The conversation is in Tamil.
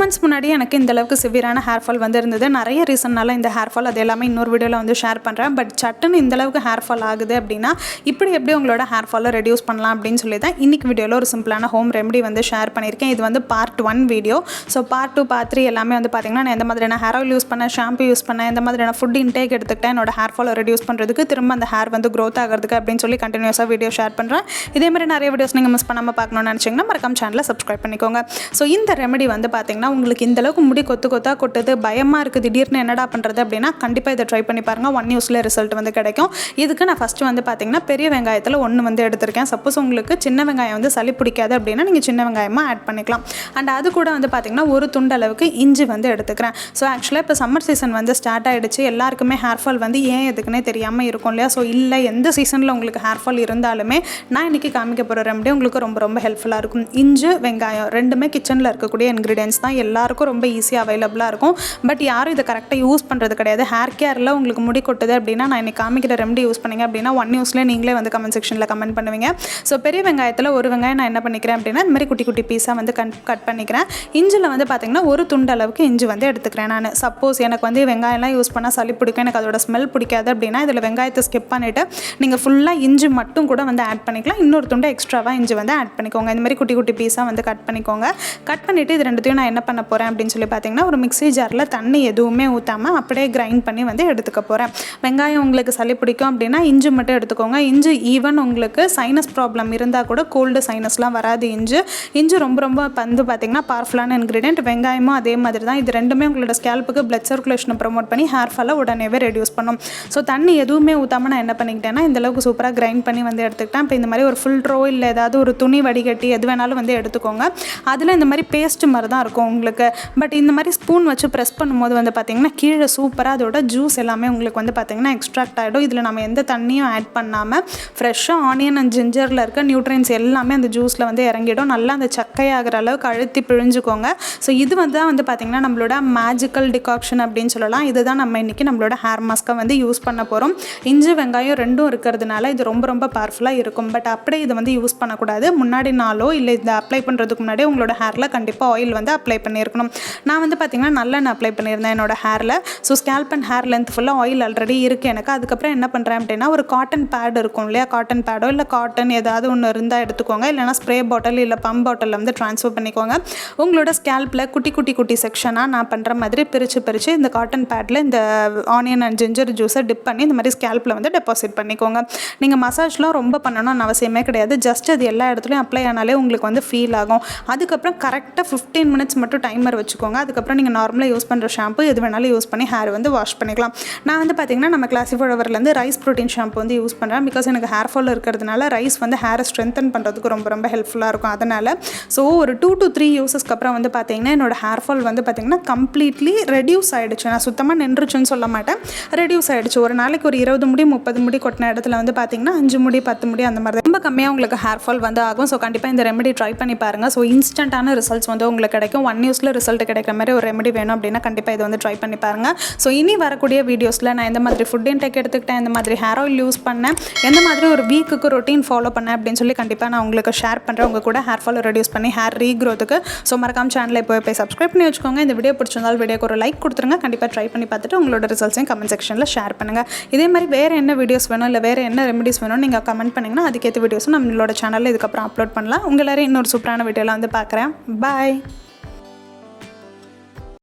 months முன்னாடி எனக்கு இந்த அளவுக்கு சிவியரான ஹேர் ஃபால் வந்து இருந்தது. நிறைய ரீசன்னால இந்த ஹேர் ஃபால் அது எல்லாமே இன்னொரு வீடியோவில் வந்து ஷேர் பண்ணுறேன். பட் சட்டுன்னு இந்த அளவுக்கு ஹேர் ஃபால் ஆகுது அப்படின்னா இப்படி எப்படி உங்களோட ஹேர் ஃபாலை ரெடியூஸ் பண்ணலாம் அப்படின்னு சொல்லி தான் இன்றைக்கி வீடியோவில் ஒரு சிம்பிளான ஹோம் ரெமெடி வந்து ஷேர் பண்ணியிருக்கேன். இது வந்து part 1 video. So part 2 part 3 எல்லாமே வந்து பார்த்திங்கன்னா நான் எந்த மாதிரியான ஹேர் ஆயில் யூஸ் பண்ணேன், ஷாம்பு யூஸ் பண்ணேன், எந்த மாதிரியான ஃபுட் இன்டேக் எடுத்துக்கிட்டேன் என்னோட ஹேர் ஃபாலை ரெடியூஸ் பண்ணுறதுக்கு, திரும்ப அந்த ஹேர் வந்து க்ரோத் ஆகிறதுக்கு அப்படின்னு சொல்லி கண்டினியூஸாக வீடியோ ஷேர் பண்ணுறேன். இதே மாதிரி நிறைய வீடியோஸ் நீங்கள் மிஸ் பண்ணாமல் பார்க்கணும்னு நினச்சிங்கன்னா மறக்காம சேனலை சப்ஸ்கிரைப் பண்ணிக்கோங்க. ஸோ இந்த ரெமெடி வந்து பார்த்திங்கன்னா உங்களுக்கு இந்த அளவுக்கு முடி கொத்து கொத்தாக கொட்டுது, பயமாக இருக்குது, திடீர்னு என்னடா பண்ணுறது அப்படின்னா கண்டிப்பாக இதை ட்ரை பண்ணி பாருங்கள். 1 யூஸில் ரிசல்ட் வந்து கிடைக்கும். இதுக்கு நான் ஃபஸ்ட்டு வந்து பார்த்திங்கன்னா பெரிய வெங்காயத்தில் 1 வந்து எடுத்திருக்கேன். சப்போஸ் உங்களுக்கு சின்ன வெங்காயம் வந்து சளி பிடிக்காது அப்படின்னா நீங்கள் சின்ன வெங்காயமாக ஆட் பண்ணிக்கலாம். அண்ட் அது கூட வந்து பார்த்திங்கன்னா ஒரு துண்டு அளவுக்கு இஞ்சி வந்து எடுத்துக்கிறேன். ஸோ ஆக்சுவலாக இப்போ சம்மர் சீசன் வந்து ஸ்டார்ட் ஆகிடுச்சு. எல்லாருக்குமே ஹேர் ஃபால் வந்து ஏன் எதுக்குன்னே தெரியாமல் இருக்கும் இல்லையா? ஸோ இல்லை எந்த சீசனில் உங்களுக்கு ஹேர் ஃபால் இருந்தாலுமே நான் இன்றைக்கி காமிக்க போகிற ரெமெடி உங்களுக்கு ரொம்ப ரொம்ப ஹெல்ப்ஃபுல்லாக இருக்கும். இஞ்சி வெங்காயம் ரெண்டுமே கிச்சனில் இருக்கக்கூடிய இன்க்ரீடியன்ஸ் தான், எல்லாருக்கும் ரொம்ப ஈஸியாக அவைலபிளாக இருக்கும். பட் யாரும் இதை கரெக்டாக யூஸ் பண்ணுறது கிடையாது. ஹேர் கேரில் உங்களுக்கு முடி கொட்டுது அப்படின்னா நான் இன்றைக்கி காமிக்கிற ரெமெடி யூஸ் பண்ணிங்க அப்படின்னா 1 யூஸில் நீங்களே வந்து கமெண்ட் செக்ஷனில் கமெண்ட் பண்ணுவீங்க. ஸோ பெரிய வெங்காயத்தில் ஒரு வெங்காயம் நான் என்ன பண்ணிக்கிறேன் அப்படின்னா இந்த மாதிரி குட்டி குட்டி பீஸாக வந்து கட் பண்ணிக்கிறேன். இஞ்சில் வந்து பார்த்திங்கன்னா ஒரு துண்டு அளவுக்கு இஞ்சி வந்து எடுத்துக்கிறேன் நான். சப்போஸ் எனக்கு வந்து வெங்காயம்லாம் யூஸ் பண்ணால் சளி பிடிக்கும், எனக்கு அதோட ஸ்மெல் பிடிக்காது அப்படின்னா இதில் வெங்காயத்தை ஸ்கிப் பண்ணிவிட்டு நீங்கள் ஃபுல்லாக இஞ்சி மட்டும் கூட வந்து ஆட் பண்ணிக்கலாம். இன்னொரு துண்டு எக்ஸ்ட்ராவாக இஞ்சி வந்து ஆட் பண்ணிக்கோங்க. இந்த மாதிரி குட்டி குட்டி பீஸாக வந்து கட் பண்ணிக்கோங்க. கட் பண்ணிவிட்டு இது ரெண்டுத்தையும் நான் என்ன பண்ண போகிறேன் அப்படின்னு சொல்லி பார்த்தீங்கன்னா ஒரு மிக்ஸி ஜாரில் தண்ணி எதுவுமே ஊற்றாமல் அப்படியே கிரைண்ட் பண்ணி வந்து எடுத்துக்க போகிறேன். வெங்காயம் உங்களுக்கு சளி பிடிக்கும் அப்படின்னா இஞ்சி மட்டும் எடுத்துக்கோங்க. இஞ்சி ஈவன் உங்களுக்கு சைனஸ் ப்ராப்ளம் இருந்தால் கூட கோல்டு சைனஸ்லாம் வராது. இஞ்சி ரொம்ப ரொம்ப வந்து பார்த்திங்கன்னா பவர்ஃபுல்லான இன்க்ரீடியன்ட். வெங்காயமும் அதே மாதிரி தான். இது ரெண்டுமே உங்களோட ஸ்கேல்ப்புக்கு பிளட் சர்க்குலேஷனை ப்ரொமோட் பண்ணி ஹேர் ஃபாலை உடனேவே ரெடியூஸ் பண்ணும். ஸோ தண்ணி எதுவுமே ஊற்றாமல் நான் என்ன பண்ணிக்கிட்டேன்னா இந்தளவுக்கு சூப்பராக கிரைண்ட் பண்ணி வந்து எடுத்துக்கிட்டேன். இப்போ இந்த மாதிரி ஒரு ஃபில்ட்ரோ இல்லை ஏதாவது ஒரு துணி வடிகட்டி எது வேணாலும் வந்து எடுத்துக்கோங்க. அதில் இந்த மாதிரி பேஸ்ட் மாதிரி தான் இருக்கும் உங்களுக்கு. பட் இந்த மாதிரி ஸ்பூன் வச்சு ப்ரெஸ் பண்ணும்போது வந்து பார்த்திங்கன்னா கீழே சூப்பராக அதோட ஜூஸ் எல்லாமே உங்களுக்கு வந்து பார்த்திங்கன்னா எக்ஸ்ட்ராக்ட் ஆகிடும். இதில் நம்ம எந்த தண்ணியும் ஆட் பண்ணாமல் ஃப்ரெஷ்ஷாக ஆனியன் அண்ட் ஜிஞ்சரில் இருக்க நியூட்ரியன்ஸ் எல்லாமே அந்த ஜூஸில் வந்து இறங்கிடும். நல்லா அந்த சக்கையாகிற அளவுக்கு அழுத்தி பிழிஞ்சுக்கோங்க. ஸோ இது வந்து தான் வந்து பார்த்திங்கன்னா நம்மளோட மேஜிக்கல் டிகாக்ஷன் அப்படின்னு சொல்லலாம். இதுதான் நம்ம இன்றைக்கி நம்மளோட ஹேர் மாஸ்க்கை வந்து யூஸ் பண்ண போகிறோம். இஞ்சி வெங்காயம் ரெண்டும் இருக்கிறதுனால இது ரொம்ப ரொம்ப பவர்ஃபுல்லாக இருக்கும். பட் அப்படியே இதை வந்து யூஸ் பண்ணக்கூடாது. முன்னாடி நாளோ இல்லை இதை அப்ளை பண்ணுறதுக்கு முன்னாடியே உங்களோட ஹேரில் கண்டிப்பாக ஆயில் வந்து அப்ளை பண்ணியிருக்கணும். நான் வந்து பார்த்திங்கன்னா நல்லெண்ணெய் அப்ளை பண்ணியிருந்தேன் என்னோட ஹேரில். So scalp and hair length ஃபுல்லாக ஆயில் ஆல்ரெடி இருக்குது எனக்கு. அதுக்கப்புறம் என்ன பண்ணுறேன் அப்படின்னா ஒரு காட்டன் பேட் இருக்கும் இல்லையா, காட்டன் பேடோ இல்லை காட்டன் ஏதாவது ஒன்று இருந்தால் எடுத்துக்கோங்க. இல்லைனா ஸ்ப்ரே பாட்டில் இல்லை பம்ப் பாட்டில் வந்து ட்ரான்ஸ்ஃபர் பண்ணிக்கோங்க. உங்களோட ஸ்கேல்ப்பில் குட்டி குட்டி குட்டி செக்ஷனாக நான் பண்ணுற மாதிரி பிரித்து இந்த காட்டன் பேட்டில் இந்த ஆனியன் அண்ட் ஜிஞ்சர் ஜூஸை டிப் பண்ணி இந்த மாதிரி ஸ்கேல்ப்பில் வந்து டெபாசிட் பண்ணிக்கோங்க. நீங்கள் மசாஜ்லாம் ரொம்ப பண்ணணும்னு அவசியமே கிடையாது. ஜஸ்ட் அது எல்லா இடத்துலையும் அப்ளை ஆனாலே உங்களுக்கு வந்து ஃபீல் ஆகும். அதுக்கப்புறம் கரெக்டாக 15 மினிட்ஸ் மட்டும் டைமர் வச்சுக்கோங்க. அதுக்கப்புறம் நீங்கள் நார்மலாக யூஸ் பண்ணுற ஷாம்பு எது வேணாலும் யூஸ் பண்ணி ஹேர் வந்து வாஷ் பண்ணிக்கலாம். நான் வந்து பார்த்திங்கன்னா நம்ம கிளாசிஃபோர்வர்லேருந்து ரைஸ் ப்ரோட்டீன் ஷாம்பு வந்து யூஸ் பண்ணுறேன். பிகாஸ் எனக்கு ஹேர் ஃபால் இருக்கிறதுனால ரைஸ் வந்து ஹேரை ஸ்ட்ரென்தன் பண்ணுறதுக்கு ரொம்ப ரொம்ப ஹெல்ப்ஃபுல்லாக இருக்கும். அதனால் ஸோ ஒரு 2 to 3 யூஸஸ்க்கு அப்புறம் வந்து பார்த்திங்கன்னா என்னோட ஹேர் ஃபால் வந்து பார்த்திங்கன்னா கம்ப்ளீட்லி ரெடியூஸ் ஆகிடுச்சு. நான் சுத்தமாக நின்றுச்சுன்னு சொல்ல மாட்டேன், ரெடியூஸ் ஆகிடுச்சு. ஒரு நாளைக்கு ஒரு 20 முடி 30 முடி கொட்டின இடத்துல வந்து பார்த்திங்கன்னா 5 முடி 10 முடி அந்த மாதிரி ரொம்ப கம்மியாக உங்களுக்கு ஹேர் ஃபால் வந்து ஆகும். ஸோ கண்டிப்பாக இந்த ரெமெடி ட்ரை பண்ணி பாருங்கள். ஸோ இன்ஸ்டன்ட்டான ரிசல்ட்ஸ் வந்து உங்களுக்கு கிடைக்கும். 1 யூஸில் ரிசல்ட் கிடைக்கிற மாதிரி ஒரு ரெமெடி வேணும் அப்படின்னா கண்டிப்பாக இதை வந்து ட்ரை பண்ணி பாருங்கள். ஸோ இனி வரக்கூடிய வீடியோஸில் நான் எந்த மாதிரி ஃபுட் இன்டேக் எடுத்துக்கிட்டேன், எந்த மாதிரி ஹேர் ஆயில் யூஸ் பண்ணேன், எந்த மாதிரி ஒரு வீக்குக்கு ரொட்டீன் ஃபாலோ பண்ணேன் அப்படின்னு சொல்லி கண்டிப்பாக நான் உங்களுக்கு ஷேர் பண்ணுறேன். உங்கள் கூட ஹேர் ஃபால் ரெடியூஸ் பண்ணி ஹேர் ரீக்ரோத்துக்கு. ஸோ மறக்காம சேனலை போய் சப்ஸ்கிரைப் பண்ணி வச்சுக்கோங்க. இந்த வீடியோ பிடிச்சிருந்தால் வீடியோக்கு ஒரு லைக் கொடுத்துருங்க. கண்டிப்பாக ட்ரை பண்ணி பார்த்துட்டு உங்களோட ரிசல்ட்ஸையும் கமெண்ட் செக்ஷனில் ஷேர் பண்ணுங்கள். இதே மாதிரி வேறு என்ன வீடியோஸ் வேணும் இல்லை வேறு என்ன ரெமெடிஸ் வேணும் நீங்கள் கமெண்ட் பண்ணிங்கன்னா அதுக்கேற்ற வீடியோஸும் நம்மளோட சேனலில் இதுக்கப்புறம் அப்லோட் பண்ணலாம். உங்கள் எல்லாரும் இன்னொரு சூப்பரான வீடியோவில் வந்து பார்க்குறேன். பாய்.